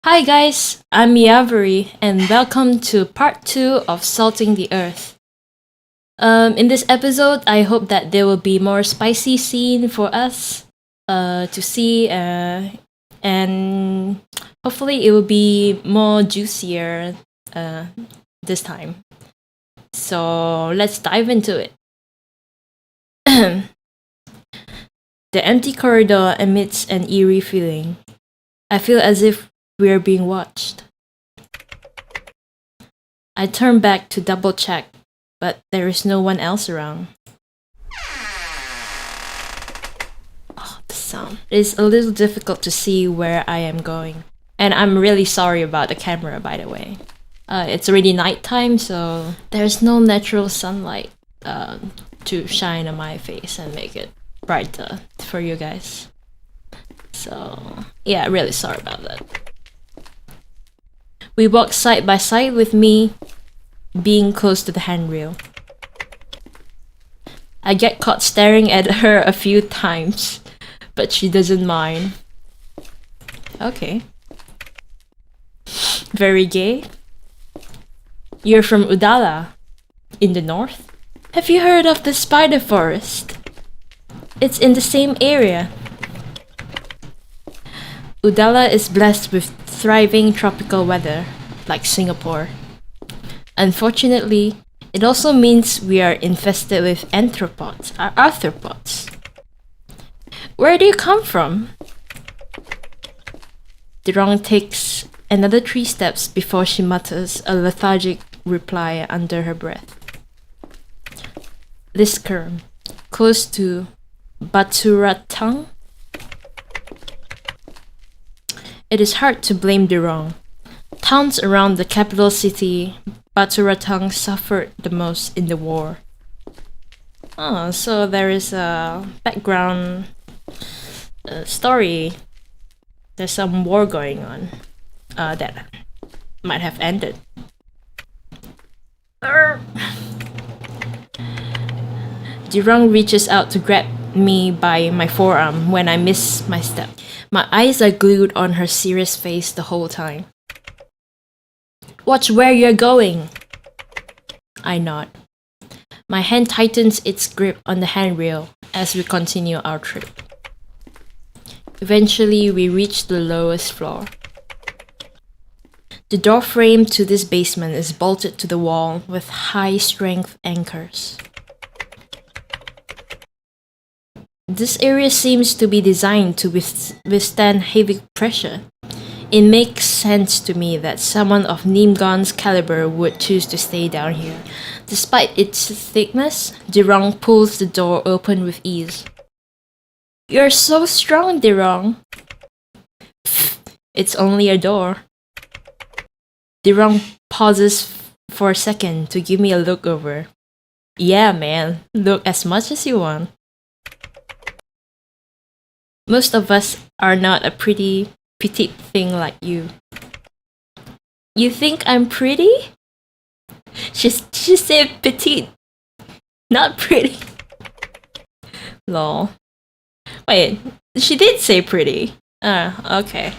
Hi guys, I'm Yavari and welcome to part 2 of Salting the Earth. In this episode, I hope that there will be more spicy scene for us to see and hopefully it will be more juicier this time. So let's dive into it. The empty corridor emits an eerie feeling. I feel as if we're being watched. I turn back to double check, but there is no one else around. Oh, the sound. It is a little difficult to see where I am going. And I'm really sorry about the camera, by the way. It's already nighttime, so there's no natural sunlight to shine on my face and make it brighter for you guys. So, yeah, really sorry about that. We walk side by side with me being close to the handrail. I get caught staring at her a few times, but she doesn't mind. Okay. Very gay. You're from Udala, in the north? Have you heard of the spider forest? It's in the same area. Udala is blessed with thriving tropical weather, like Singapore. Unfortunately, it also means we are infested with arthropods. Where do you come from? Dirong takes another 3 steps before she mutters a lethargic reply under her breath. Liskerm, close to Baturatang? It is hard to blame Dirong. Towns around the capital city, Baturatang, suffered the most in the war. Oh, so there is a background story. There's some war going on that might have ended. Dirong reaches out to grab me by my forearm when I miss my step. My eyes are glued on her serious face the whole time. Watch where you're going! I nod. My hand tightens its grip on the handrail as we continue our trip. Eventually, we reach the lowest floor. The door frame to this basement is bolted to the wall with high-strength anchors. This area seems to be designed to withstand heavy pressure. It makes sense to me that someone of Nimgon's caliber would choose to stay down here. Despite its thickness, Dirong pulls the door open with ease. You're so strong, Dirong. It's only a door. Dirong pauses for a second to give me a look over. Yeah, man, look as much as you want. Most of us are not a pretty petite thing like you. You think I'm pretty? She said petite, not pretty. Lol. Wait, she did say pretty. Okay.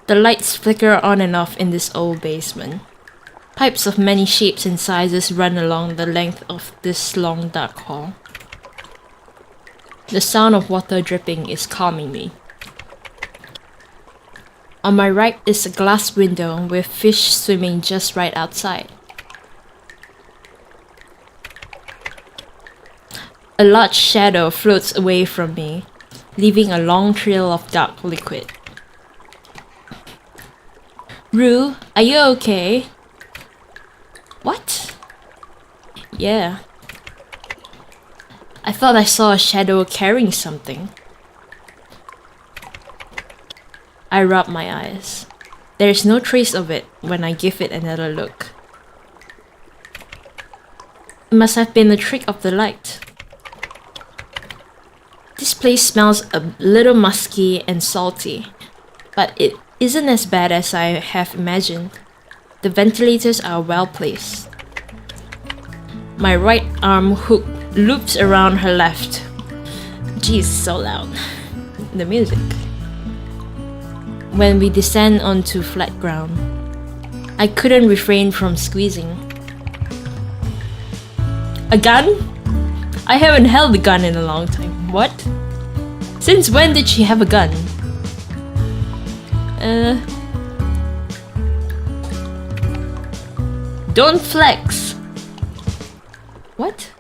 The lights flicker on and off in this old basement. Pipes of many shapes and sizes run along the length of this long dark hall. The sound of water dripping is calming me. On my right is a glass window with fish swimming just right outside. A large shadow floats away from me, leaving a long trail of dark liquid. Rue, are you okay? What? Yeah. I thought I saw a shadow carrying something. I rub my eyes. There is no trace of it when I give it another look. It must have been a trick of the light. This place smells a little musky and salty, but it isn't as bad as I have imagined. The ventilators are well placed. My right arm hook loops around her left. Jeez, so loud. The music. When we descend onto flat ground, I couldn't refrain from squeezing. A gun? I haven't held a gun in a long time. What? Since when did she have a gun? Don't flex. What?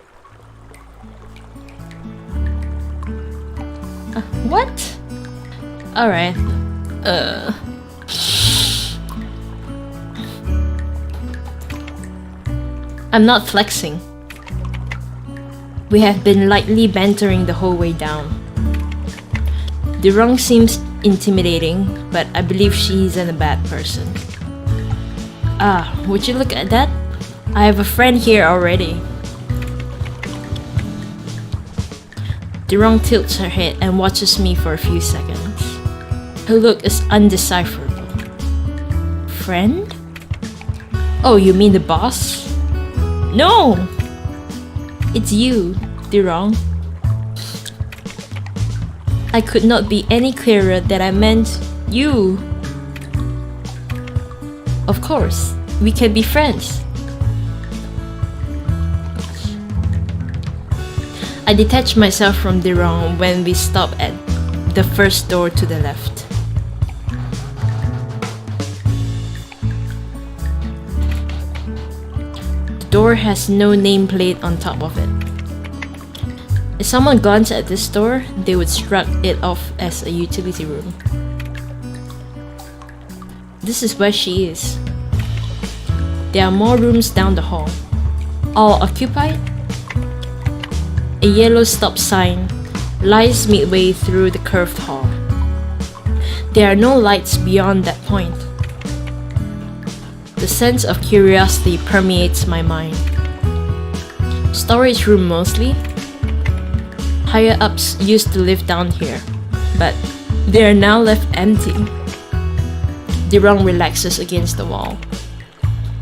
What? Alright. I'm not flexing. We have been lightly bantering the whole way down. Dirong seems intimidating, but I believe she's a bad person. Would you look at that? I have a friend here already. Dirong tilts her head and watches me for a few seconds. Her look is undecipherable. Friend? Oh, you mean the boss? No! It's you, Dirong. I could not be any clearer that I meant you. Of course, we can be friends. I detach myself from Dirong when we stop at the first door to the left. The door has no nameplate on top of it. If someone glanced at this door, they would shrug it off as a utility room. This is where she is. There are more rooms down the hall. All occupied? A yellow stop sign lies midway through the curved hall. There are no lights beyond that point. The sense of curiosity permeates my mind. Storage room mostly. Higher ups used to live down here, but they are now left empty. Dirong relaxes against the wall.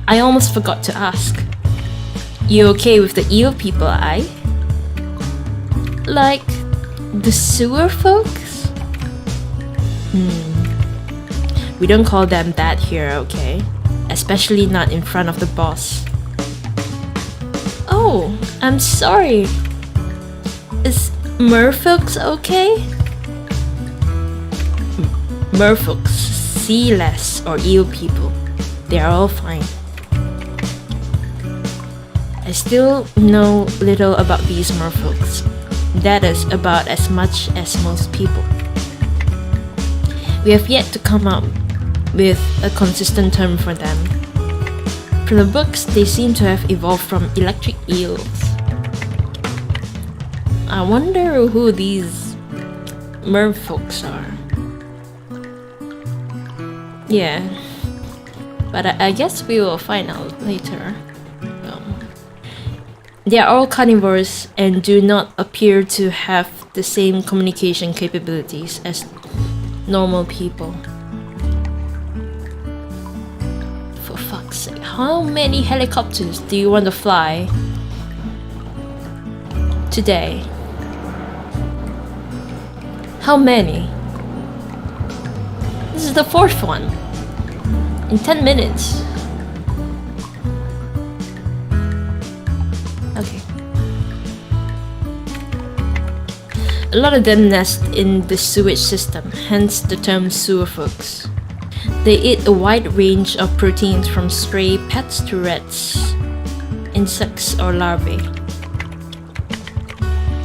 I almost forgot to ask. You okay with the eel people, aye? Like the sewer folks? We don't call them that here, okay? Especially not in front of the boss. Oh, I'm sorry. Is merfolks okay? Merfolks, sea lass or eel people. They are all fine. I still know little about these merfolks. That is about as much as most people. We have yet to come up with a consistent term for them. From the books, they seem to have evolved from electric eels. I wonder who these merfolks are. Yeah, but I guess we will find out later. They are all carnivores and do not appear to have the same communication capabilities as normal people. For fuck's sake, how many helicopters do you want to fly today? How many? This is the fourth one. In 10 minutes. Okay. A lot of them nest in the sewage system, hence the term sewer folks. They eat a wide range of proteins from stray pets to rats, insects or larvae.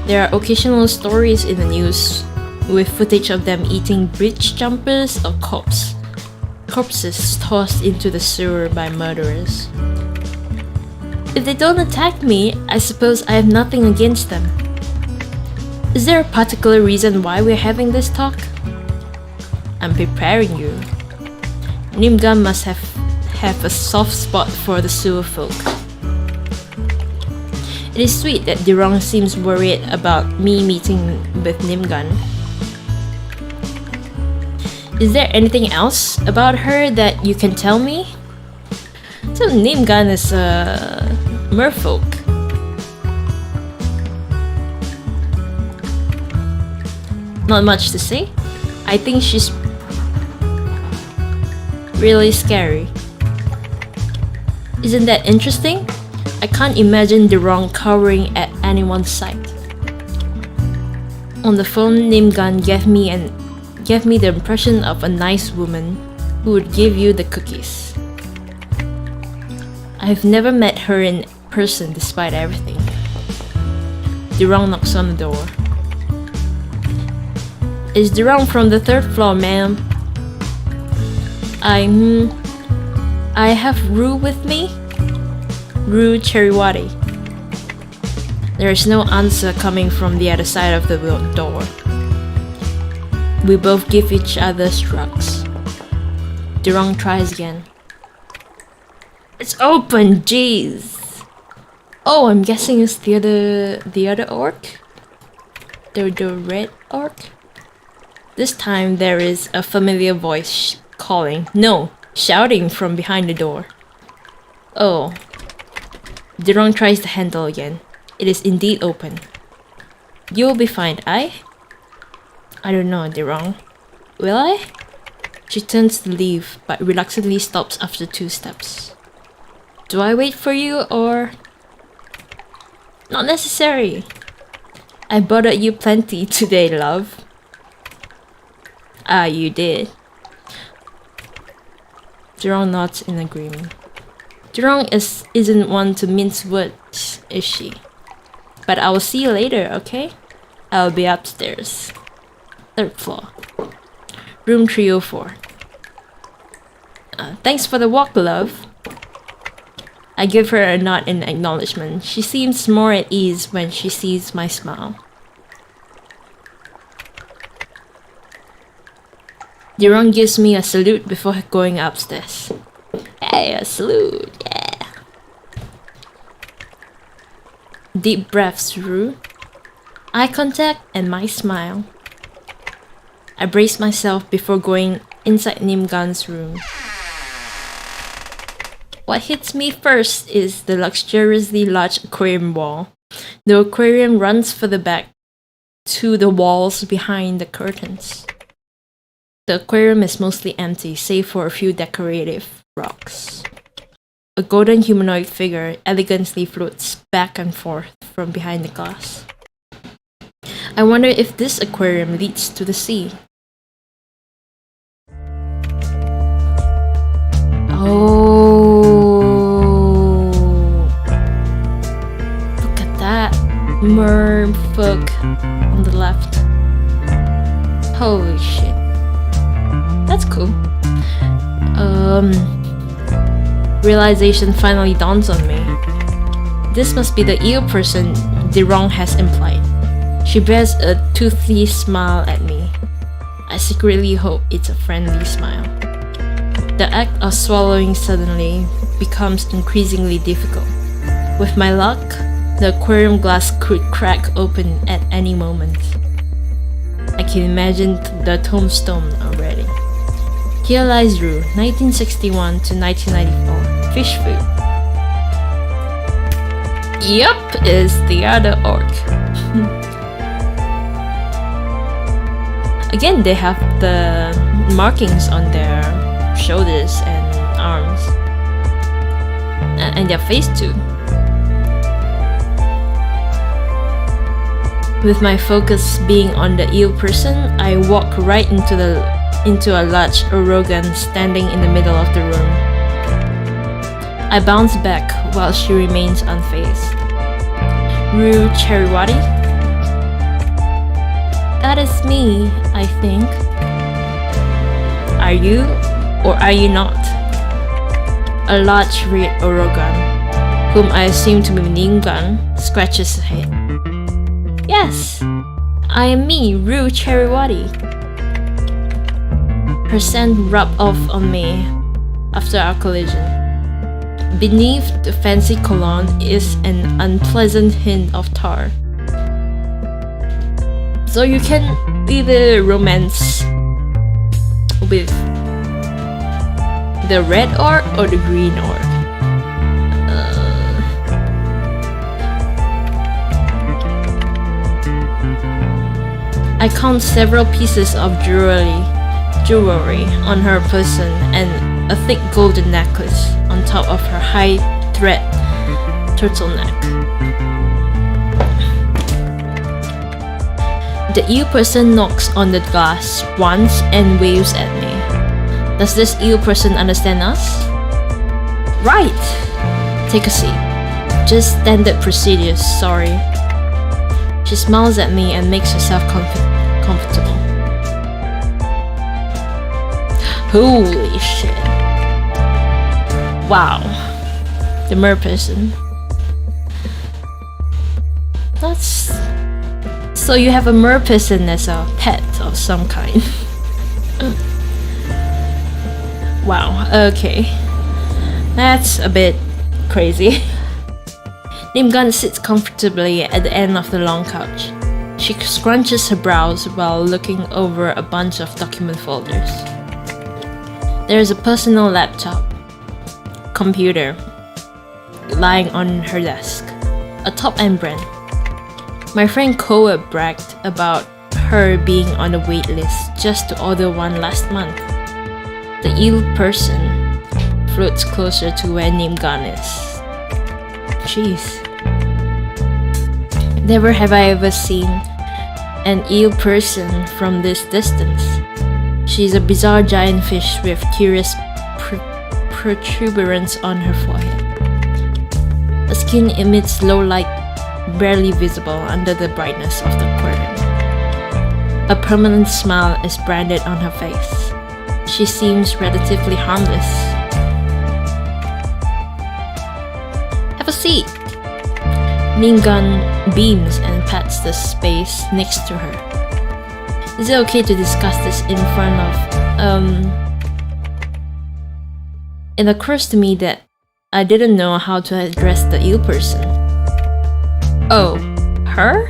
There are occasional stories in the news with footage of them eating bridge jumpers or corpses tossed into the sewer by murderers. If they don't attack me, I suppose I have nothing against them. Is there a particular reason why we're having this talk? I'm preparing you. Nimgan must have a soft spot for the sewer folk. It is sweet that Dirong seems worried about me meeting with Nimgan. Is there anything else about her that you can tell me? So Nimgan is a merfolk. Not much to say. I think she's really scary. Isn't that interesting? I can't imagine the wrong cowering at anyone's sight. On the phone, Nimgan gave me the impression of a nice woman who would give you the cookies. I've never met her in person despite everything. Durang knocks on the door. Is Durang from the 3rd floor, ma'am? I have Rue with me? Rue Cheriwati. There is no answer coming from the other side of the door. We both give each other shrugs. Durang tries again. It's open, jeez. Oh, I'm guessing it's the other orc? The red orc? This time there is a familiar voice calling. No, shouting from behind the door. Oh. Durang tries the handle again. It is indeed open. You'll be fine, I don't know, Durang. Will I? She turns to leave, but reluctantly stops after 2 steps. Do I wait for you, or... Not necessary. I bothered you plenty today, love. Ah, you did. Durang nods in agreement. Durang isn't one to mince words, is she? But I will see you later, okay? I'll be upstairs. 3rd floor. Room 304. Thanks for the walk, love. I give her a nod in acknowledgement. She seems more at ease when she sees my smile. Durang gives me a salute before going upstairs. Hey, a salute, yeah. Deep breaths through. Eye contact and my smile. I brace myself before going inside Nimgan's room. What hits me first is the luxuriously large aquarium wall. The aquarium runs further back to the walls behind the curtains. The aquarium is mostly empty, save for a few decorative rocks. A golden humanoid figure elegantly floats back and forth from behind the glass. I wonder if this aquarium leads to the sea. Oh, look at that merfolk on the left. Holy shit. That's cool. Realization finally dawns on me. This must be the eel person Durang has implied. She bears a toothy smile at me. I secretly hope it's a friendly smile. The act of swallowing suddenly becomes increasingly difficult. With my luck, the aquarium glass could crack open at any moment. I can imagine the tombstone already. Here lies Rue, 1961 to 1994. Fish food. Yup, is the other orc. Again, they have the markings on their shoulders and arms. And their face too. With my focus being on the eel person, I walk right into a large Orogan standing in the middle of the room. I bounce back while she remains unfazed. Rue Cheriwati? That is me, I think. Are you, or are you not? A large red Orogan, whom I assume to be Ningan, scratches his head. Yes, I am me, Rue Cheriwati. Her scent rubbed off on me after our collision. Beneath the fancy cologne is an unpleasant hint of tar. So you can either romance with the red orc or the green orc. I count several pieces of jewelry on her person and a thick golden necklace on top of her high thread turtleneck. The ill person knocks on the glass once and waves at me. Does this ill person understand us? Right! Take a seat. Just standard procedures, sorry. She smiles at me and makes herself comfortable. Holy shit. Wow. The mer person. That's... So you have a mer person as a pet of some kind. Wow, okay. That's a bit crazy. Nimgan sits comfortably at the end of the long couch. She scrunches her brows while looking over a bunch of document folders. There is a personal laptop, computer, lying on her desk, a top-end brand. My friend Koa bragged about her being on a wait list just to order one last month. The ill person floats closer to where Nimgan is. Jeez. Never have I ever seen an ill person from this distance. She's a bizarre giant fish with curious protuberance on her forehead. Her skin emits low light, barely visible under the brightness of the curtain. A permanent smile is branded on her face. She seems relatively harmless. Have a seat! Nimgan beams and pats the space next to her. Is it okay to discuss this in front of... It occurs to me that I didn't know how to address the ill person. Oh, her?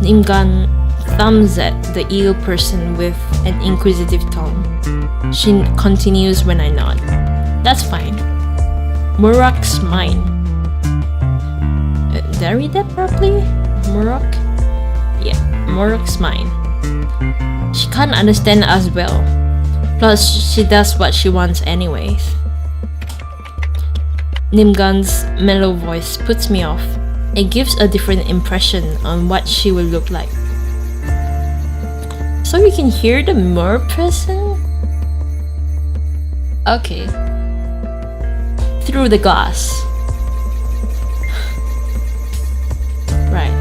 Nimgan thumbs at the ill person with an inquisitive tone. She continues when I nod. That's fine. Murak's mine. Did I read that properly? Murak? Yeah, Murak's mine. She can't understand us well. Plus, she does what she wants anyways. Nimgan's mellow voice puts me off. It gives a different impression on what she will look like. So you can hear the mer person? Okay. Through the glass. Right.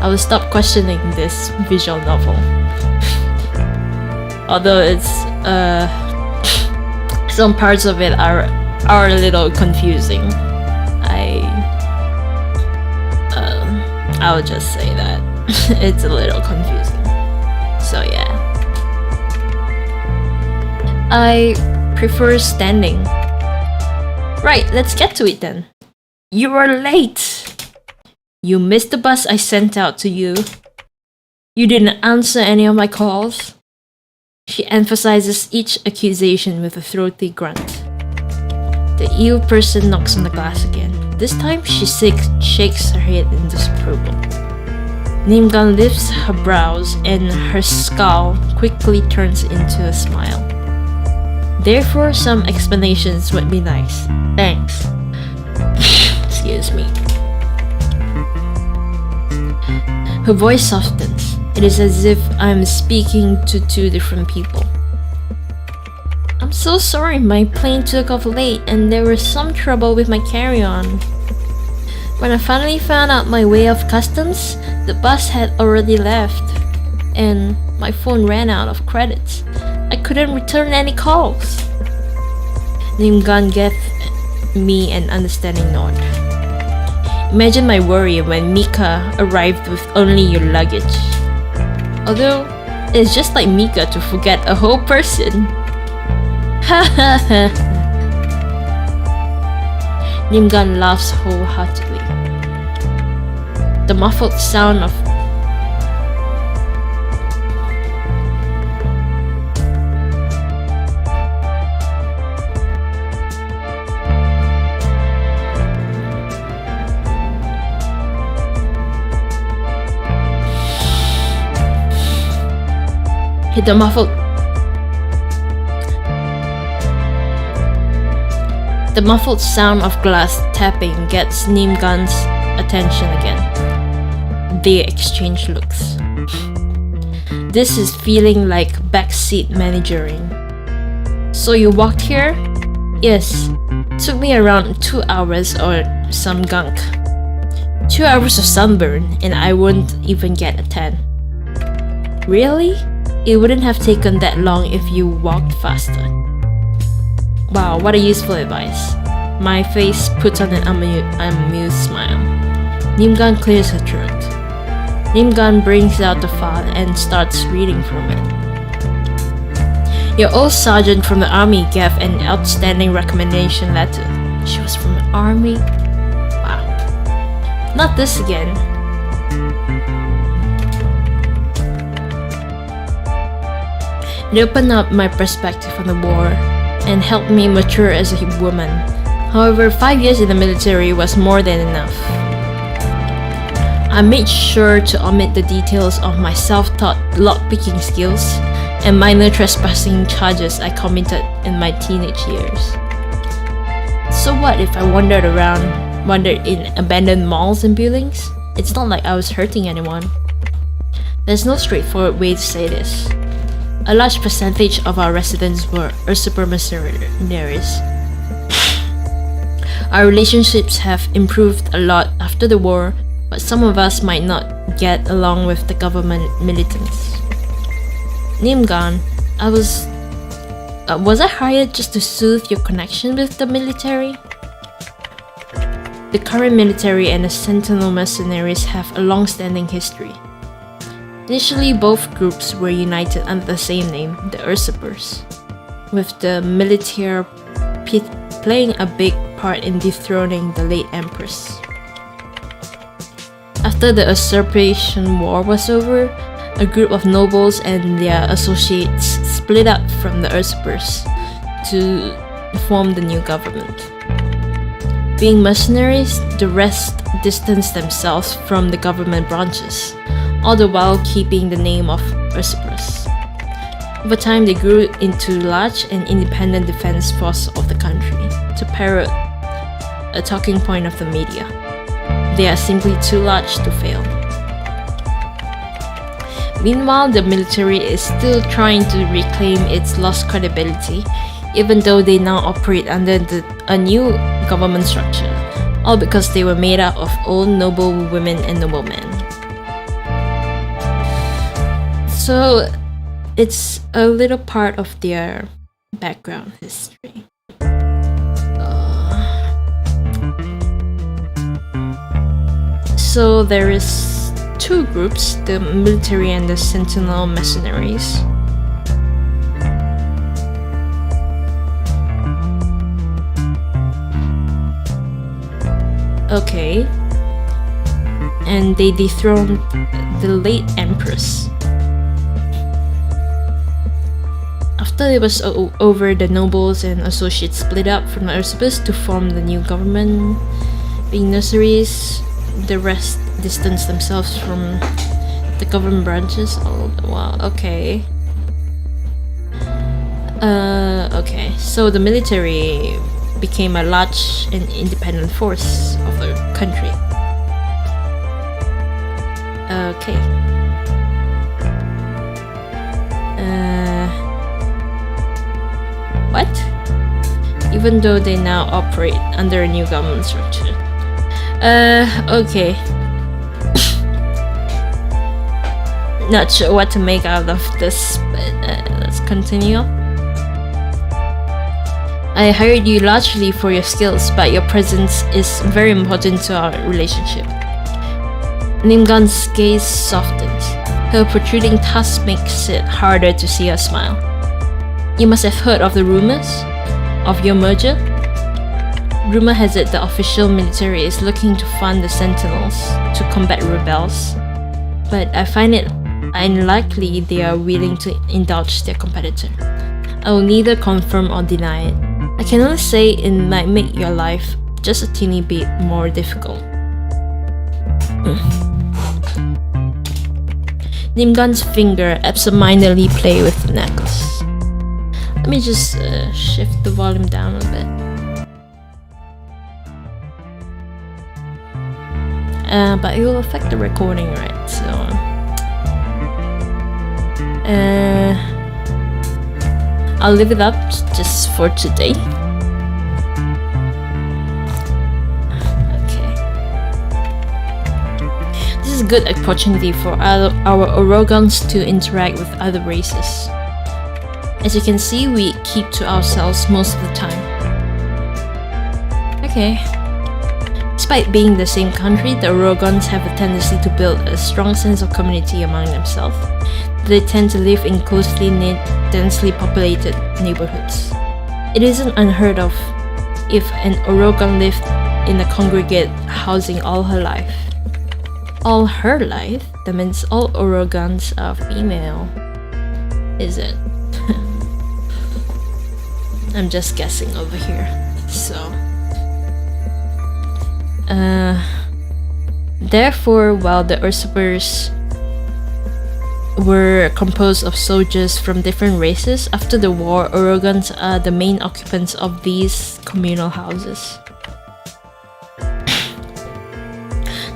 I will stop questioning this visual novel. Although it's some parts of it are a little confusing. I would just say that it's a little confusing. So yeah. I prefer standing. Right, let's get to it then. You are late! You missed the bus I sent out to you. You didn't answer any of my calls. She emphasizes each accusation with a throaty grunt. The ill person knocks on the glass again. This time, she shakes her head in disapproval. Nimgan lifts her brows and her scowl quickly turns into a smile. Therefore, some explanations would be nice. Thanks. Excuse me. Her voice softens. It is as if I'm speaking to two different people. I'm so sorry, my plane took off late and there was some trouble with my carry-on. When I finally found out my way of customs, the bus had already left, and my phone ran out of credits. I couldn't return any calls. Nimgan gave me an understanding nod. Imagine my worry when Mika arrived with only your luggage. Although, it's just like Mika to forget a whole person. Ha ha ha. Nimgan laughs wholeheartedly. The muffled sound of Hit the muffled. The muffled sound of glass tapping gets Nimgan's attention again. They exchange looks. This is feeling like backseat managering. So you walked here? Yes. Took me around 2 hours or some gunk. 2 hours of sunburn and I wouldn't even get a tan. Really? It wouldn't have taken that long if you walked faster. Wow, what a useful advice. My face puts on an amused smile. Nimgan clears her throat. Nimgan brings out the file and starts reading from it. Your old sergeant from the army gave an outstanding recommendation letter. She was from the army? Wow. Not this again. It opened up my perspective on the war and helped me mature as a woman. However, 5 years in the military was more than enough. I made sure to omit the details of my self-taught lockpicking skills and minor trespassing charges I committed in my teenage years. So what if I wandered in abandoned malls and buildings? It's not like I was hurting anyone. There's no straightforward way to say this. A large percentage of our residents were usurper mercenaries. Our relationships have improved a lot after the war, but some of us might not get along with the government militants. Nimgan, was I hired just to soothe your connection with the military? The current military and the Sentinel mercenaries have a long-standing history. Initially, both groups were united under the same name, the usurpers, with the military playing a big part in dethroning the late empress. After the usurpation war was over, a group of nobles and their associates split up from the usurpers to form the new government. Being mercenaries, the rest distanced themselves from the government branches, all the while keeping the name of usurpers. Over time, they grew into large and independent defense force of the country, to parrot a talking point of the media. They are simply too large to fail. Meanwhile, the military is still trying to reclaim its lost credibility, even though they now operate under a new government structure, all because they were made up of old noble women and noblemen. So, it's a little part of their background history. So there is two groups, the military and the Sentinel mercenaries. Okay. And they dethroned the late empress. After it was over, the nobles and associates split up from the usurpers to form the new government. Being nurseries, the rest distanced themselves from the government branches. Oh, wow, okay. Okay, so the military became a large and independent force of the country. Okay. What? Even though they now operate under a new government structure. Okay. Not sure what to make out of this, but let's continue. I hired you largely for your skills, but your presence is very important to our relationship. Nimgan's gaze softens. Her protruding tusk makes it harder to see her smile. You must have heard of the rumors of your merger? Rumor has it the official military is looking to fund the Sentinels to combat rebels, but I find it unlikely they are willing to indulge their competitor. I will neither confirm or deny it. I can only say it might make your life just a teeny bit more difficult. Nimgan's finger absentmindedly play with the necklace. Let me just shift the volume down a bit. But it will affect the recording, right? So I'll leave it up just for today. Okay. This is a good opportunity for our Orogons to interact with other races. As you can see, we keep to ourselves most of the time. Okay. Despite being the same country, the Orogons have a tendency to build a strong sense of community among themselves. They tend to live in closely knit, densely populated neighborhoods. It isn't unheard of if an Orogon lived in a congregate housing all her life. All her life? That means all Orogons are female. Is it? I'm just guessing over here. So therefore, while the usurpers were composed of soldiers from different races, after the war, Orogons are the main occupants of these communal houses.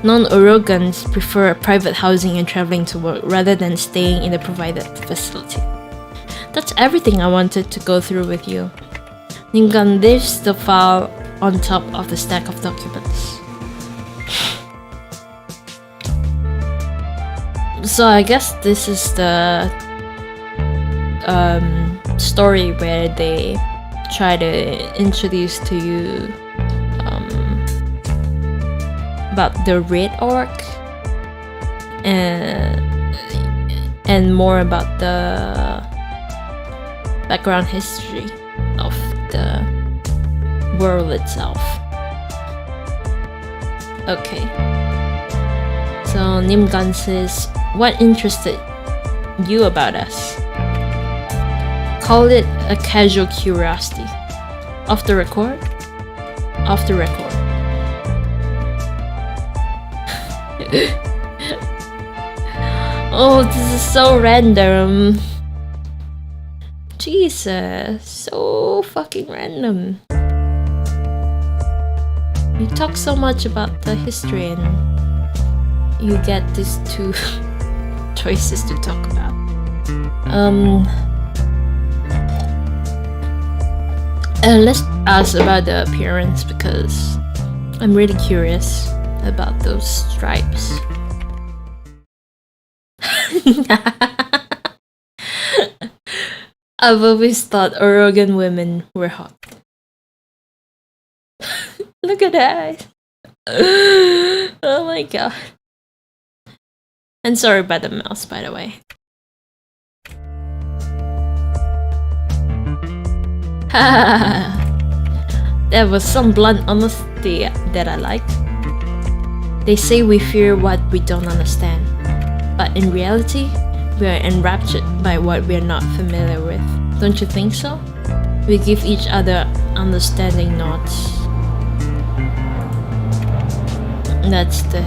Non-Orogons prefer private housing and traveling to work rather than staying in the provided facility. That's everything I wanted to go through with you. Nimgan leaves the file on top of the stack of documents. So I guess this is the story where they try to introduce to you about the Red Orc and more about the background history of the world itself. Okay. So Nimgan says, what interested you about us? Call it a casual curiosity. Off the record? Off the record. Oh, this is so random. Jesus, so fucking random. You talk so much about the history and you get these two choices to talk about. Let's ask about the appearance because I'm really curious about those stripes. I've always thought Orogan women were hot. Look at that. Oh my god. And sorry about the mouse, by the way. That was some blunt honesty that I like. They say we fear what we don't understand, but in reality, we are enraptured by what we are not familiar with. Don't you think so? We give each other understanding nods. That's the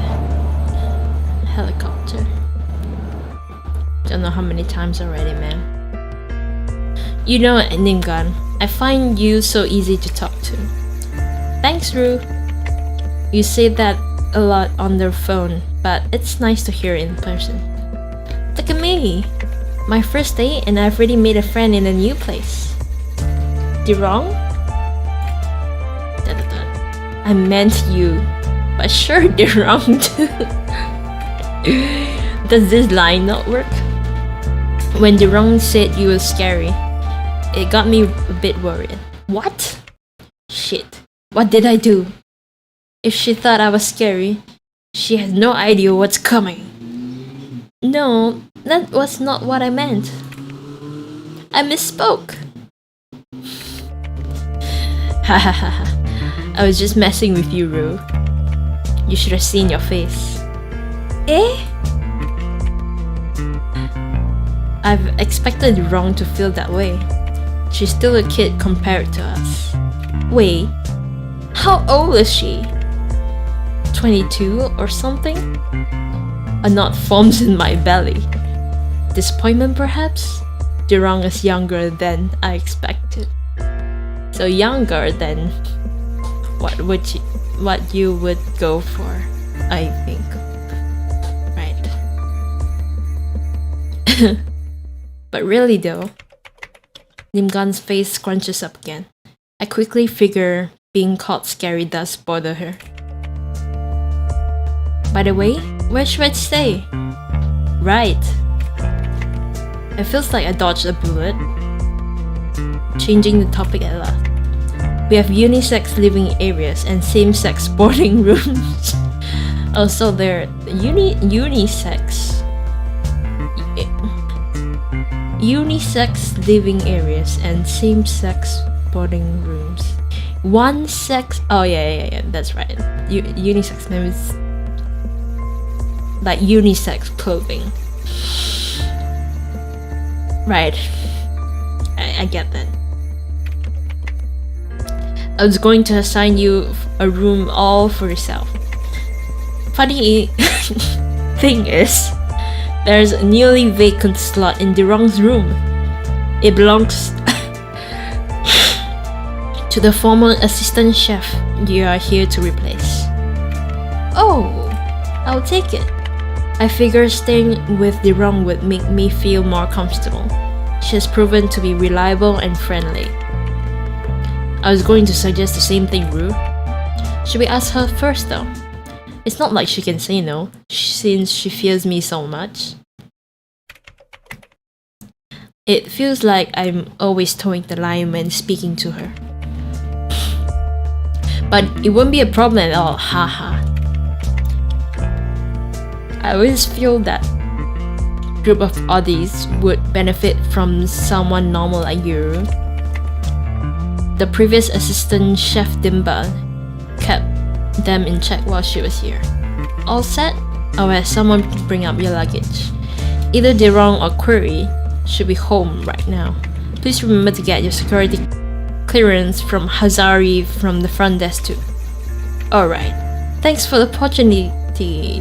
helicopter. Don't know how many times already, man. You know, Nimgan, I find you so easy to talk to. Thanks, Rue. You say that a lot on the phone, but it's nice to hear in person. Look at me! My first day and I've already made a friend in a new place. Dirong? I meant you. But sure, Dirong too. Does this line not work? When Dirong said you were scary, it got me a bit worried. What? Shit. What did I do? If she thought I was scary, she has no idea what's coming. No, that was not what I meant. I misspoke. Hahaha. I was just messing with you, Rue. You should have seen your face. Eh? I've expected Wrong to feel that way. She's still a kid compared to us. Wait, how old is she? 22 or something? A knot forms in my belly. disappointment perhaps? Durong is younger than I expected. So younger than what you would go for, I think. Right. But really though, Nimgan's face scrunches up again. I quickly figure being caught scary does bother her. By the way, where should I stay? Right. It feels like I dodged a bullet. Changing the topic at last. We have unisex living areas and same-sex boarding rooms. Oh, so they're unisex. Unisex living areas and same-sex boarding rooms. One sex. Oh yeah, that's right. Unisex means like unisex clothing. Right. I get that. I was going to assign you a room all for yourself. Funny thing is, there's a newly vacant slot in Durong's room. It belongs to the former assistant chef you are here to replace. Oh, I'll take it. I figure staying with Durong would make me feel more comfortable. She has proven to be reliable and friendly. I was going to suggest the same thing, Rue. Should we ask her first though? It's not like she can say no, since she fears me so much. It feels like I'm always towing the line when speaking to her. But it won't be a problem at all, haha. I always feel that group of oddies would benefit from someone normal like you. The previous assistant chef Dimba kept them in check while she was here. All set? I'll have someone bring up your luggage. Either Durong or Query should be home right now. Please remember to get your security clearance from Hazari from the front desk too. Alright. Thanks for the opportunity,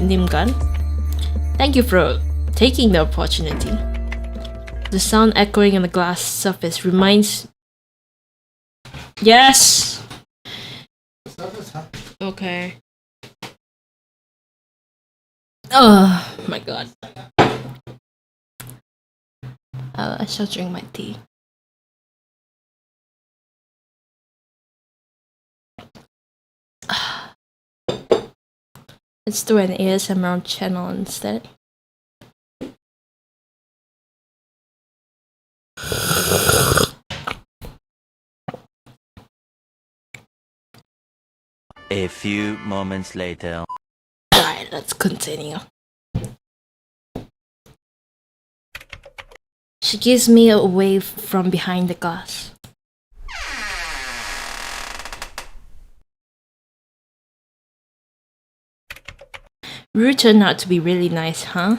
Nimgan. Thank you for taking the opportunity. The sound echoing on the glass surface reminds... Yes! Okay. Oh my god. I shall drink my tea. Let's do an ASMR channel instead. A few moments later. Alright, let's continue. She gives me a wave from behind the glass. Rue turned out to be really nice, huh?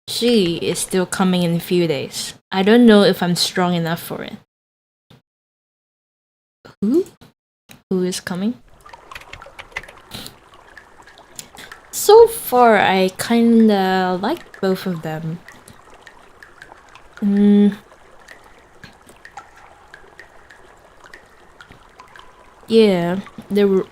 She is still coming in a few days. I don't know if I'm strong enough for it. Who? Who is coming? So far, I kinda like both of them. Yeah, they were...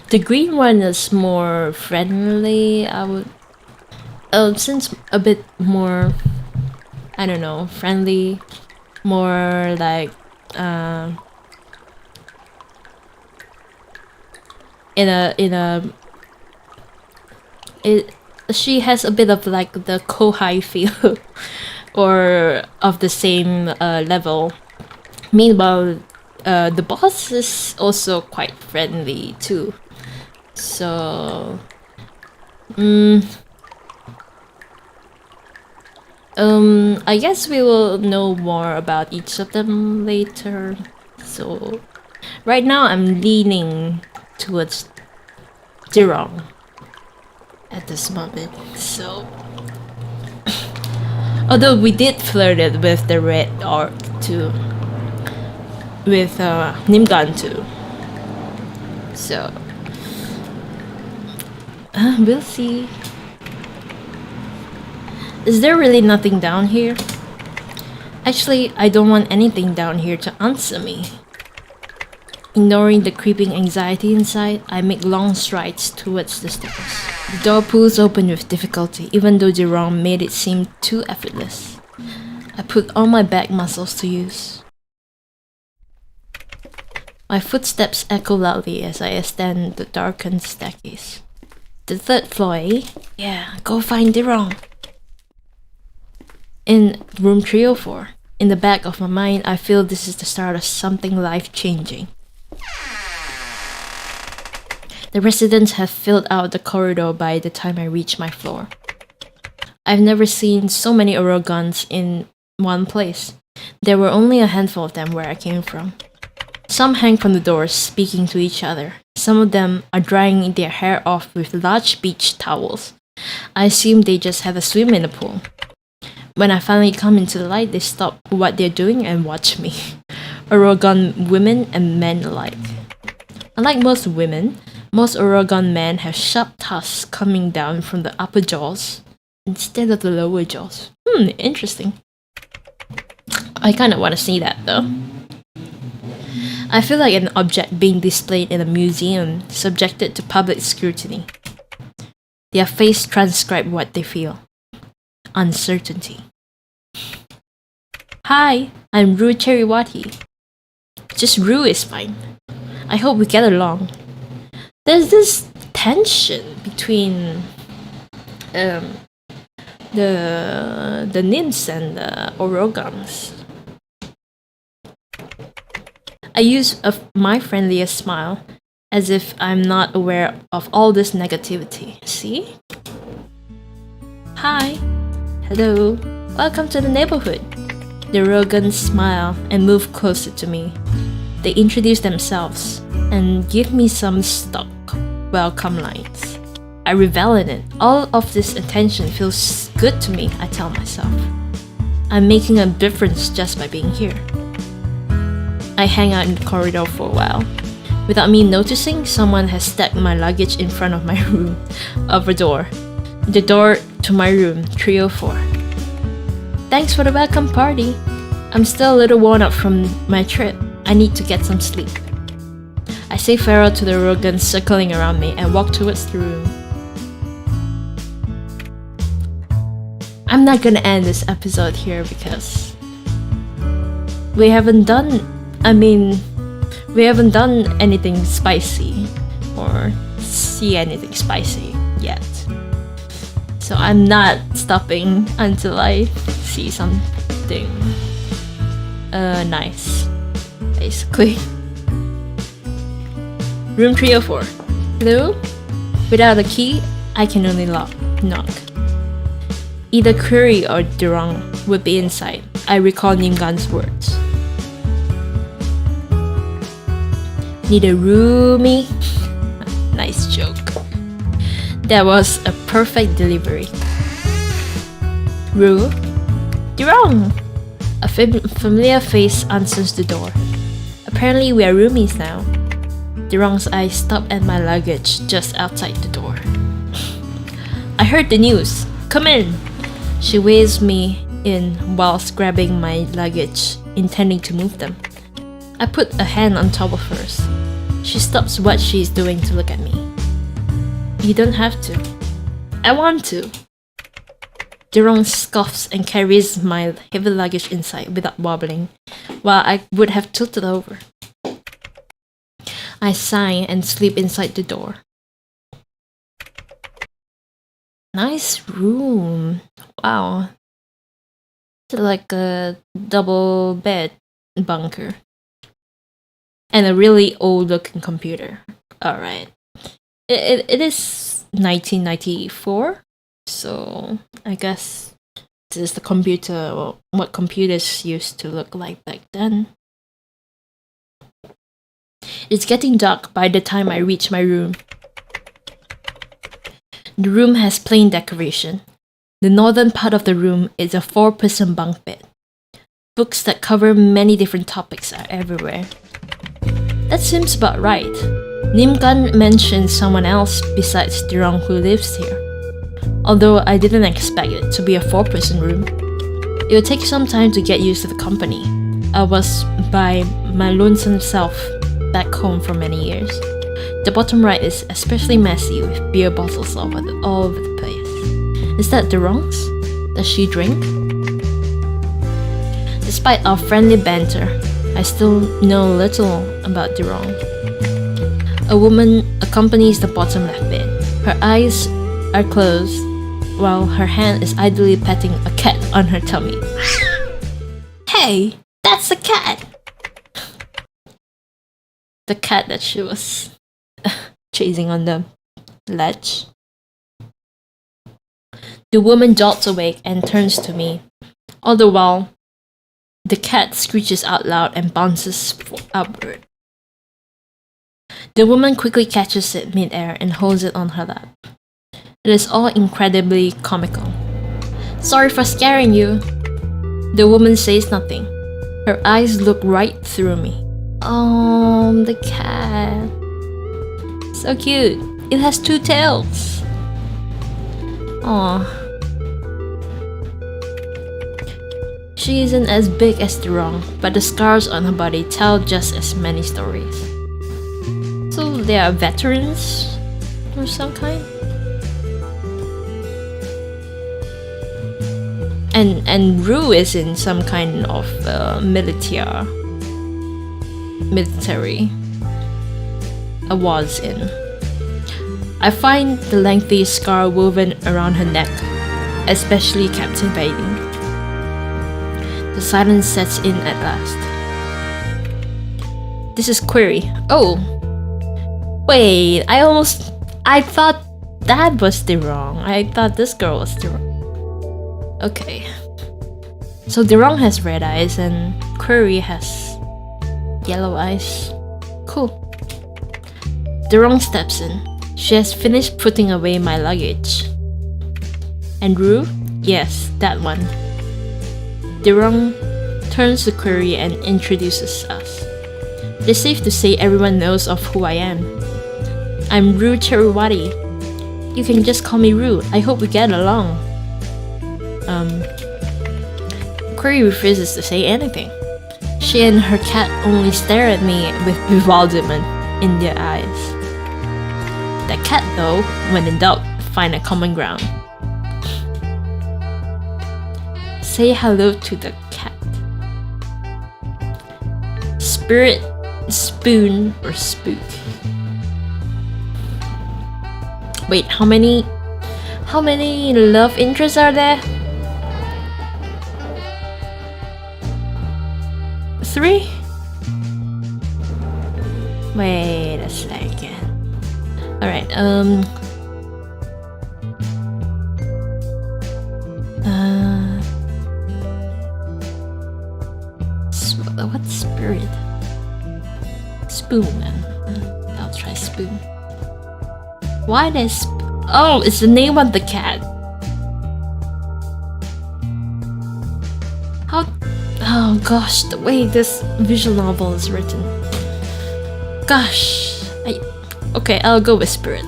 The green one is more friendly, I would... since a bit more... I don't know, friendly, more like... she has a bit of like the Kohai feel or of the same level. Meanwhile, the boss is also quite friendly too. So I guess we will know more about each of them later. So right now I'm leaning towards Durong at this moment. So although we did flirt it with the red orc too. with Nimgan too. So we'll see. Is there really nothing down here? Actually, I don't want anything down here to answer me. Ignoring the creeping anxiety inside, I make long strides towards the stairs. The door pulls open with difficulty, even though Jerome made it seem too effortless. I put all my back muscles to use. My footsteps echo loudly as I ascend the darkened staircase. The third floor, eh? Yeah, go find Jerome. In room 304, in the back of my mind, I feel this is the start of something life-changing. The residents have filled out the corridor by the time I reach my floor. I've never seen so many orogans in one place. There were only a handful of them where I came from. Some hang from the doors, speaking to each other. Some of them are drying their hair off with large beach towels. I assume they just had a swim in the pool. When I finally come into the light, they stop what they're doing and watch me. Orogan women and men alike. Unlike most women, most Orogan men have sharp tusks coming down from the upper jaws instead of the lower jaws. Interesting. I kinda wanna see that though. I feel like an object being displayed in a museum, subjected to public scrutiny. Their face transcribe what they feel. Uncertainty. Hi, I'm Rue Cheriwati. Just Rue is fine. I hope we get along. There's this tension between the nymphs and the orogams. I use my friendliest smile, as if I'm not aware of all this negativity. See? Hi. Hello. Welcome to the neighborhood. The Rogans smile and move closer to me. They introduce themselves and give me some stock welcome lines. I revel in it. All of this attention feels good to me, I tell myself. I'm making a difference just by being here. I hang out in the corridor for a while. Without me noticing, someone has stacked my luggage in front of my room, of a door. The door to my room, 304. Thanks for the welcome party. I'm still a little worn out from my trip. I need to get some sleep. I say farewell to the Rogans circling around me and walk towards the room. I'm not gonna end this episode here because we haven't done anything spicy or see anything spicy yet. So I'm not stopping until I see something nice, basically. Room 304. Hello? Without a key, I can only knock. Either Curry or Durong would be inside. I recall Nimgan's words. Need a roomie? Nice joke. That was a perfect delivery. Ru? Durong! A familiar face answers the door. Apparently we are roomies now. Durong's eyes stop at my luggage just outside the door. I heard the news. Come in! She waves me in whilst grabbing my luggage, intending to move them. I put a hand on top of hers. She stops what she's doing to look at me. You don't have to. I want to. Durong scoffs and carries my heavy luggage inside without wobbling, while I would have tilted over. I sigh and sleep inside the door. Nice room. Wow. It's like a double bed bunker. And a really old looking computer. Alright. It is 1994. So I guess this is the computer, what computers used to look like back then. It's getting dark by the time I reach my room. The room has plain decoration. The northern part of the room is a 4-person bunk bed. Books that cover many different topics are everywhere. That seems about right. Nimkan mentioned someone else besides Dirong who lives here. Although I didn't expect it to be a 4-person room. It would take some time to get used to the company. I was by my lonesome self back home for many years. The bottom right is especially messy with beer bottles all over the place. Is that Dirong's? Does she drink? Despite our friendly banter, I still know little about Dirong. A woman accompanies the bottom left bed. Her eyes are closed, while her hand is idly petting a cat on her tummy. Hey, that's a cat! The cat that she was chasing on the ledge. The woman jolts awake and turns to me. All the while, the cat screeches out loud and bounces upward. The woman quickly catches it mid-air and holds it on her lap. It is all incredibly comical. Sorry for scaring you. The woman says nothing. Her eyes look right through me. Oh, the cat. So cute. It has 2 tails. Aww. She isn't as big as Dirong, but the scars on her body tell just as many stories. So they are veterans of some kind? And Rue is in some kind of military. I was in. I find the lengthy scar woven around her neck especially captivating. The silence sets in at last. This is Query. Oh! Wait, I thought that was Dirong. I thought this girl was Dirong. Okay. So Dirong has red eyes and Query has yellow eyes. Cool. Dirong steps in. She has finished putting away my luggage. And Rue? Yes, that one. Dirong turns to Query and introduces us. It is safe to say everyone knows of who I am. I'm Rue Cheruwati. You can just call me Rue. I hope we get along. Query refuses to say anything. She and her cat only stare at me with bewilderment in their eyes. The cat, though, when in doubt, find a common ground. Say hello to the cat. Spirit, spoon, or spook. Wait, how many love interests are there? 3? Wait a second. Alright, what's spirit? Spoon. I'll try spoon. Why this? Oh, it's the name of the cat. How? Oh gosh, the way this visual novel is written. Gosh, okay, I'll go with spirit.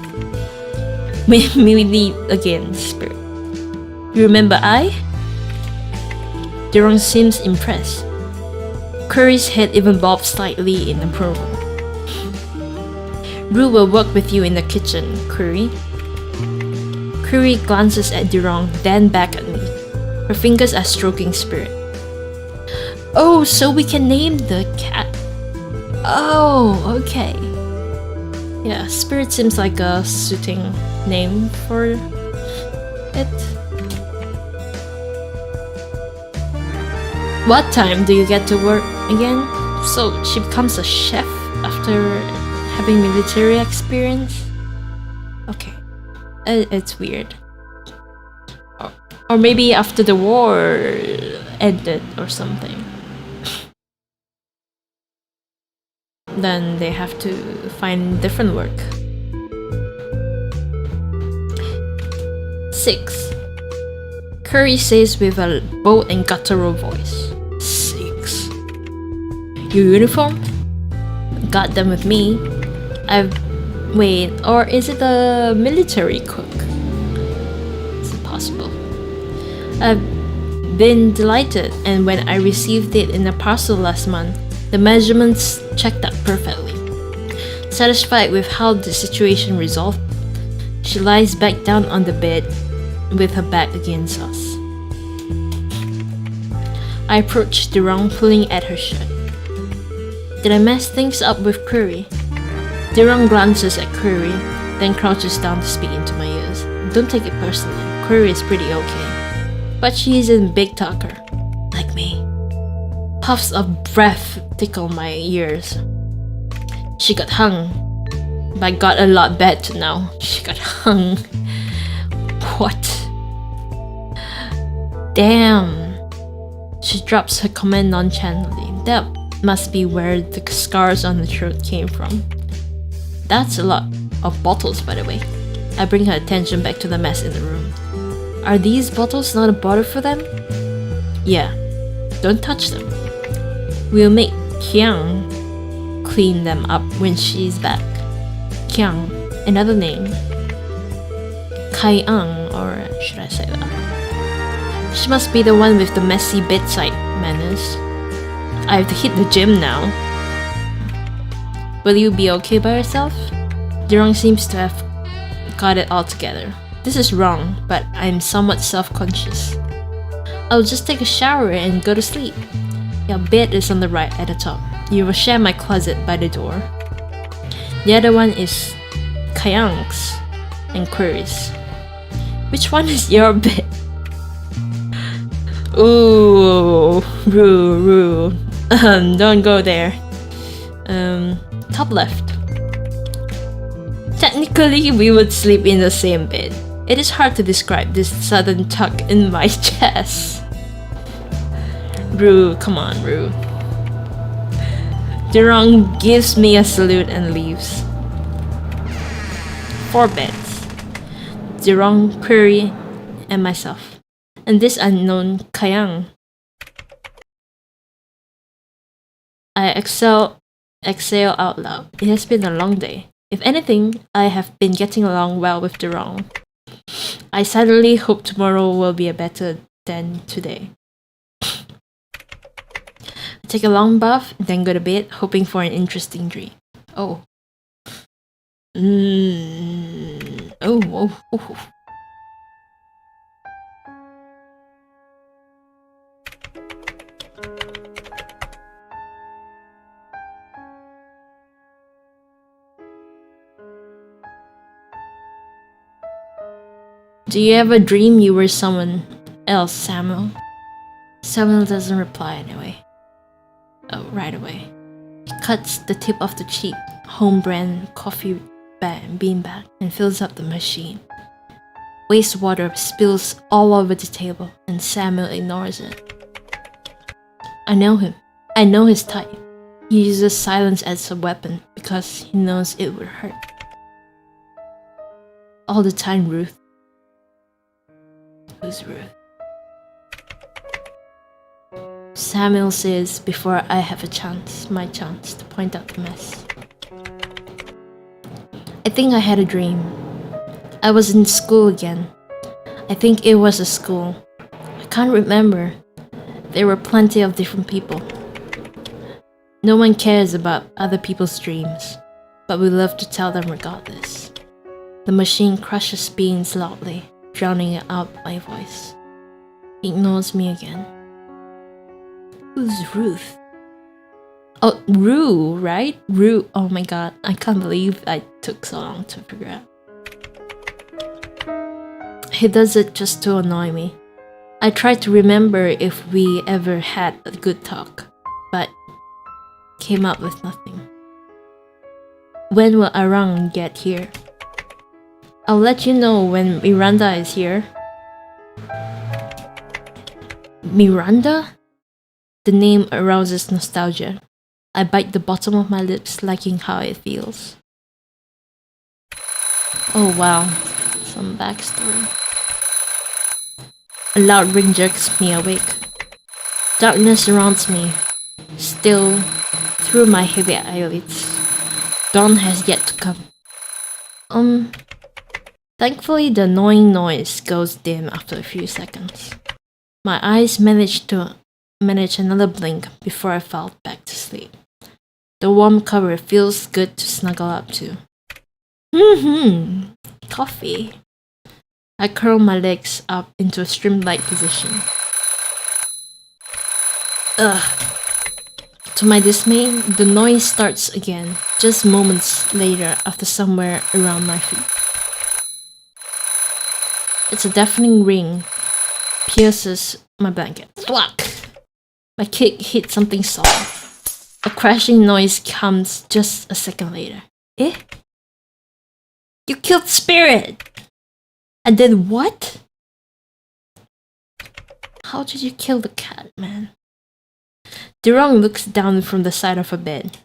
Maybe again, spirit. You remember I? Dirong seems impressed. Curry's head even bobs slightly in approval. Rue will work with you in the kitchen, Curry. Curry glances at Dirong, then back at me. Her fingers are stroking Spirit. Oh, so we can name the cat. Oh, okay. Yeah, Spirit seems like a suiting name for it. What time do you get to work again? So she becomes a chef after having military experience? Okay. It's weird. Or maybe after the war ended or something. Then they have to find different work. 6. Curry says with a bold and guttural voice. 6. Your uniform? Got them with me. Wait, or is it a military cook? Is it possible? I've been delighted, and when I received it in a parcel last month, the measurements checked out perfectly. Satisfied with how the situation resolved, she lies back down on the bed with her back against us. I approach Durong, pulling at her shirt. Did I mess things up with Curry? Durong glances at Curry, then crouches down to speak into my ears. Don't take it personally. Curry is pretty okay, but she isn't a big talker, like me. Puffs of breath tickle my ears. She got hung, but got a lot better now. She got hung. What? Damn. She drops her comment nonchalantly. That must be where the scars on the throat came from. That's a lot of bottles, by the way. I bring her attention back to the mess in the room. Are these bottles not a bother for them? Yeah. Don't touch them. We'll make Kyang clean them up when she's back. Kyang, another name. Kaiang, or should I say that? She must be the one with the messy bedside manners. I have to hit the gym now. Will you be okay by yourself? Durong seems to have got it all together. This is wrong, but I'm somewhat self-conscious. I'll just take a shower and go to sleep. Your bed is on the right at the top. You will share my closet by the door. The other one is Kayang's and Query's. Which one is your bed? Ooh, Roo. Don't go there. Top left. Technically, we would sleep in the same bed. It is hard to describe this sudden tug in my chest. Roo, come on, Roo. Durong gives me a salute and leaves. 4 beds. Durong, Query, and myself. And this unknown Kayang. I exhale out loud. It has been a long day. If anything, I have been getting along well with Durong. I suddenly hope tomorrow will be a better than today. I take a long bath, then go to bed, hoping for an interesting dream. Oh. Oh. Do you ever dream you were someone else, Samuel? Samuel doesn't reply anyway. Oh, right away. He cuts the tip of the cheap home brand coffee bean bag and fills up the machine. Wastewater spills all over the table and Samuel ignores it. I know him. I know his type. He uses silence as a weapon because he knows it would hurt. All the time, Ruth. Who's Ruth? Samuel says before I have my chance to point out the mess. I think I had a dream. I was in school again. I think it was a school. I can't remember. There were plenty of different people. No one cares about other people's dreams, but we love to tell them regardless. The machine crushes beans loudly, drowning out my voice. He ignores me again. Who's Ruth? Oh, Rue, right? Rue. Oh my god, I can't believe I took so long to figure out. He does it just to annoy me. I try to remember if we ever had a good talk, but came up with nothing. When will Arang get here? I'll let you know when Miranda is here. Miranda? The name arouses nostalgia. I bite the bottom of my lips, liking how it feels. Oh wow, some backstory. A loud ring jerks me awake. Darkness surrounds me. Still, through my heavy eyelids. Dawn has yet to come. Thankfully the annoying noise goes dim after a few seconds. My eyes managed another blink before I fell back to sleep. The warm cover feels good to snuggle up to. Coffee. I curl my legs up into a streamlined position. Ugh. To my dismay, the noise starts again, just moments later after somewhere around my feet. It's a deafening ring, pierces my blanket. Thwack! My kick hit something soft. A crashing noise comes just a second later. Eh? You killed Spirit! And then what? How did you kill the cat, man? Durong looks down from the side of her bed.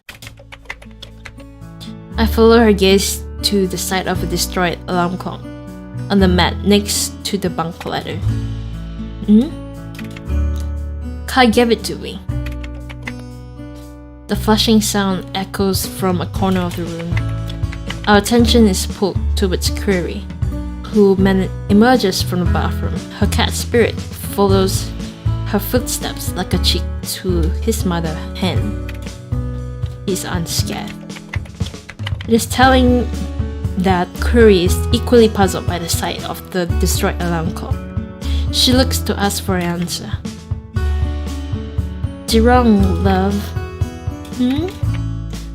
I follow her gaze to the side of a destroyed alarm clock on the mat next to the bunk ladder. Kai gave it to me. The flushing sound echoes from a corner of the room. Our attention is pulled towards Query, who emerges from the bathroom. Her cat Spirit follows her footsteps like a chick to his mother hen. He's unscathed. It is telling that Query is equally puzzled by the sight of the destroyed alarm clock. She looks to us for an answer. Durong, love.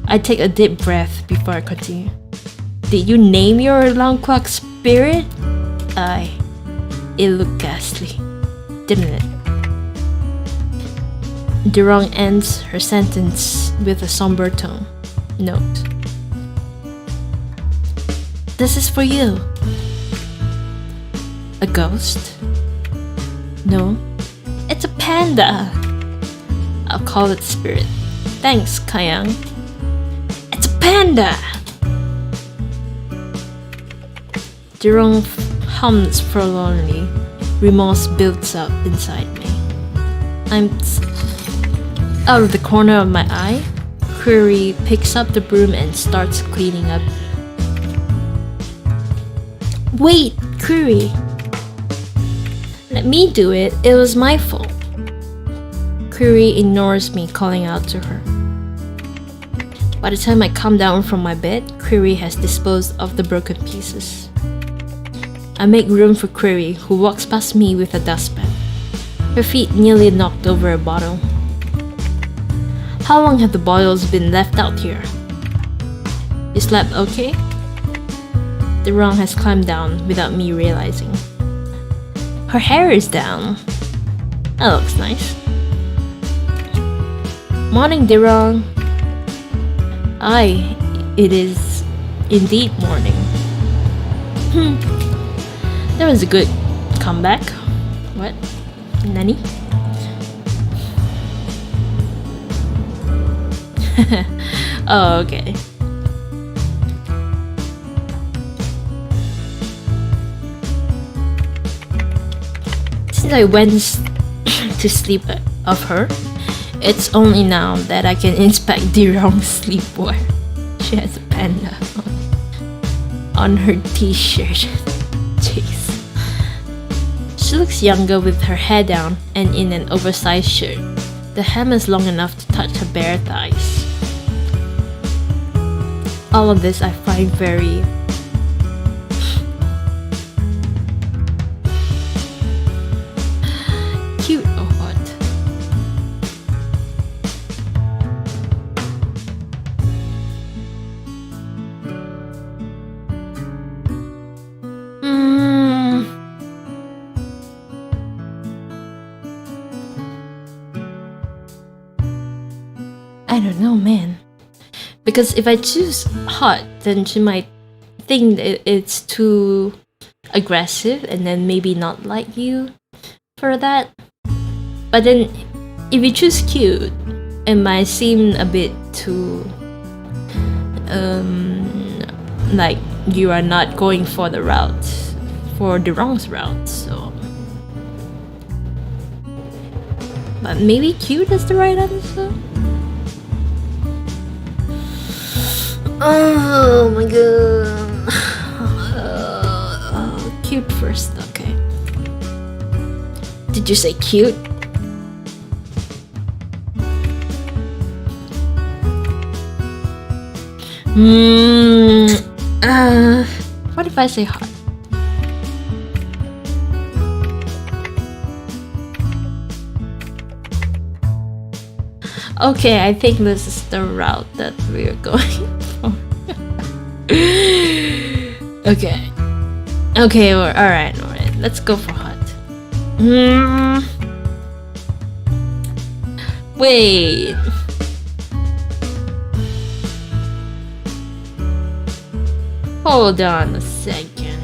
I take a deep breath before I continue. Did you name your alarm clock Spirit? It looked ghastly, didn't it? Durong ends her sentence with a somber tone. Note. This is for you. A ghost? No, it's a panda. I'll call it Spirit. Thanks, Kayang. It's a panda! Durong hums forlornly. Remorse builds up inside me. Out of the corner of my eye, Query picks up the broom and starts cleaning up. Wait, Query! Let me do it. It was my fault. Query ignores me calling out to her. By the time I come down from my bed, Query has disposed of the broken pieces. I make room for Query, who walks past me with a dustpan. Her feet nearly knocked over a bottle. How long have the bottles been left out here? You slept okay? The Durong has climbed down without me realizing. Her hair is down. That looks nice. Morning, Durong. Aye, it is indeed morning. That was a good comeback. What? Nani? Oh, okay. Since I went to sleep of her, it's only now that I can inspect Durong's sleepwear. She has a panda on her t-shirt. Jeez. She looks younger with her hair down and in an oversized shirt. The hem is long enough to touch her bare thighs. All of this I find very cute or what? I don't know, man. Because if I choose hot, then she might think that it's too aggressive and then maybe not like you for that. But then if you choose cute, it might seem a bit too like you are not going for the route, for the wrong route, so. But maybe cute is the right answer? Oh my god. Cute first, okay. Did you say cute? What if I say hot? Okay, I think this is the route that we're going for. Okay. Okay, alright. Let's go for hot. Wait. Hold on a second.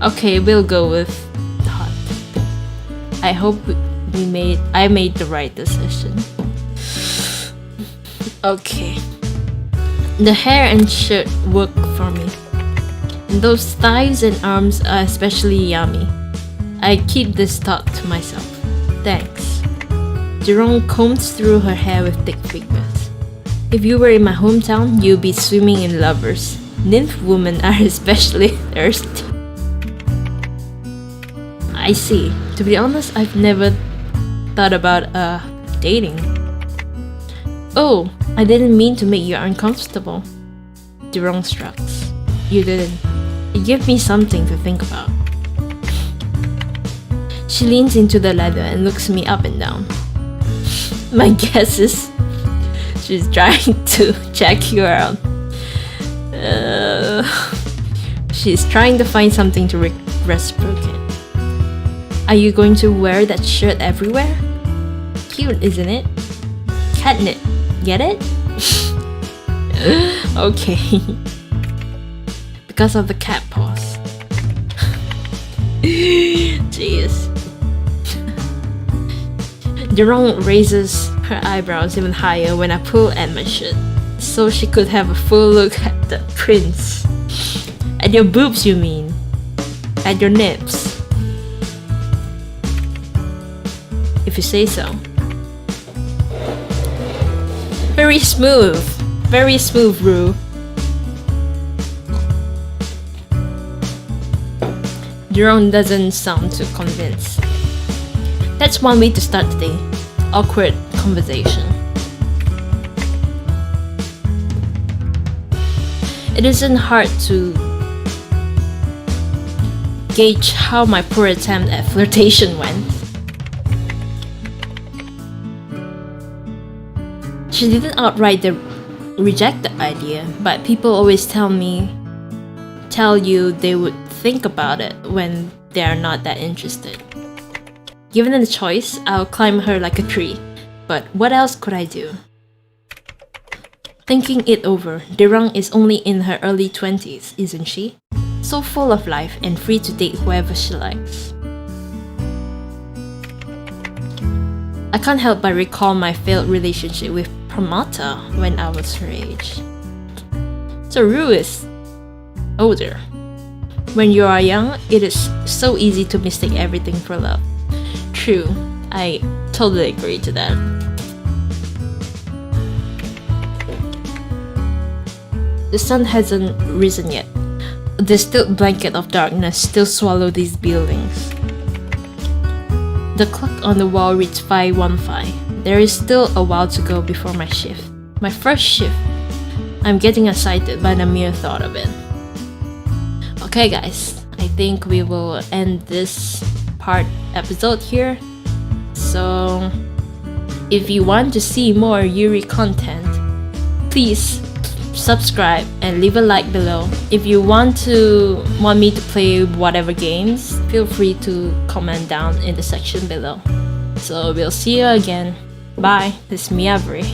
Okay, we'll go with hot. I hope I made the right decision. Okay. The hair and shirt work for me. And those thighs and arms are especially yummy. I keep this thought to myself. Thanks. Jerome combs through her hair with thick fingers. If you were in my hometown, you'd be swimming in lovers. Nymph women are especially thirsty. I see. To be honest, I've never thought about dating. Oh, I didn't mean to make you uncomfortable. Jerome shrugs. You didn't. It gave me something to think about. She leans into the leather and looks me up and down. My guess is she's trying to check you out. She's trying to find something to reciprocate. Are you going to wear that shirt everywhere? Cute, isn't it? Catnip, get it? Okay. Because of the cat paws. Jeez. Jerome raises her eyebrows even higher when I pull at my shirt, so she could have a full look at the prints. At your boobs, you mean? At your nips? If you say so. Very smooth, Rue. Jerome doesn't sound too convinced. That's one way to start the day. Awkward conversation. It isn't hard to gauge how my poor attempt at flirtation went. She didn't outright reject the idea, but people always tell you they would think about it when they are not that interested. Given the choice, I'll climb her like a tree, but what else could I do? Thinking it over, Derang is only in her early 20s, isn't she? So full of life and free to date whoever she likes. I can't help but recall my failed relationship with Pramata when I was her age. So Rue is older. When you are young, it is so easy to mistake everything for love. True, I totally agree to that. The sun hasn't risen yet. A distilled blanket of darkness still swallows these buildings. The clock on the wall reads 5:15. There is still a while to go before my shift. My first shift. I'm getting excited by the mere thought of it. Okay guys, I think we will end this episode here. So if you want to see more Yuri content, please subscribe and leave a like below. If you want me to play whatever games, feel free to comment down in the section below. So we'll see you again. Bye. This is Miavri.